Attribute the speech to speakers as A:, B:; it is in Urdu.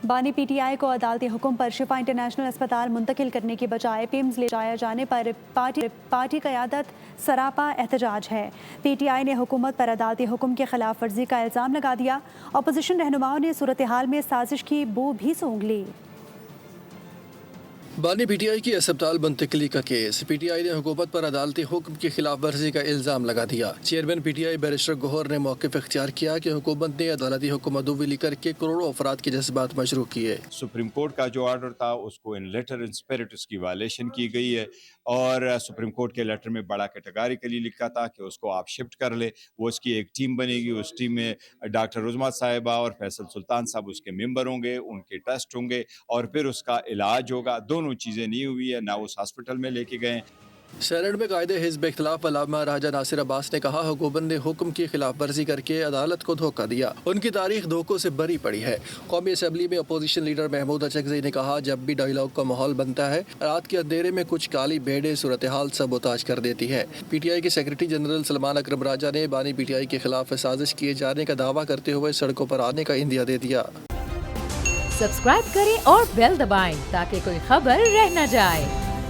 A: بانی پی ٹی آئی کو عدالتی حکم پر شفا انٹرنیشنل اسپتال منتقل کرنے کی بجائے پیمز لے جایا جانے پر پارٹی قیادت سراپا احتجاج ہے۔ پی ٹی آئی نے حکومت پر عدالتی حکم کی خلاف ورزی کا الزام لگا دیا۔ اپوزیشن رہنماؤں نے صورتحال میں سازش کی بو بھی سونگھ لی۔
B: بانی پی ٹی آئی کی اسپتال منتقلی کا کیس، پی ٹی آئی نے حکومت پر عدالتی حکم کی خلاف ورزی کا الزام لگا دیا۔ Chairman P T I barrister Gohar نے موقف اختیار کیا کہ حکومت نے عدالتی حکم عدولی کر کے کروڑوں افراد کے جذبات مجروح کیے۔
C: سپریم کورٹ کا جو آرڈر تھا اس کو ان لیٹر ان اسپرٹ اس کی وائلیشن کی گئی ہے، اور سپریم کورٹ کے لیٹر میں بڑا کیٹیگریکلی لکھا تھا کہ اس کو آپ شفٹ کر لے، وہ اس کی ایک ٹیم بنے گی، اس ٹیم میں ڈاکٹر عظمیٰ صاحبہ اور فیصل سلطان صاحب اس کے ممبر ہوں گے، ان کے ٹیسٹ ہوں گے اور پھر اس کا علاج ہوگا۔ دونوں چیزیں نہیں ہوئی ہے، نہ اس ہاسپٹل میں لے کے گئے۔
B: سینیٹ میں قائد حزب اختلاف علامہ راجہ ناصر عباس نے کہا حکومت نے حکم کی خلاف ورزی کر کے عدالت کو دھوکہ دیا، ان کی تاریخ دھوکوں سے بری پڑی ہے۔ قومی اسمبلی میں اپوزیشن لیڈر محمود اچکزئی نے کہا جب بھی ڈائیلاگ کا ماحول بنتا ہے، رات کے اندھیرے میں کچھ کالی بھیڑیں صورتحال سبوتاژ کر دیتی ہیں۔ پی ٹی آئی کے سیکرٹری جنرل سلمان اکرم راجہ نے بانی پی ٹی آئی کے خلاف سازش کیے جانے کا دعویٰ کرتے ہوئے سڑکوں پر آنے کا عندیہ دے دیا۔
D: سبسکرائب کریں اور بیل دبائیں تاکہ کوئی خبر رہ نہ جائے۔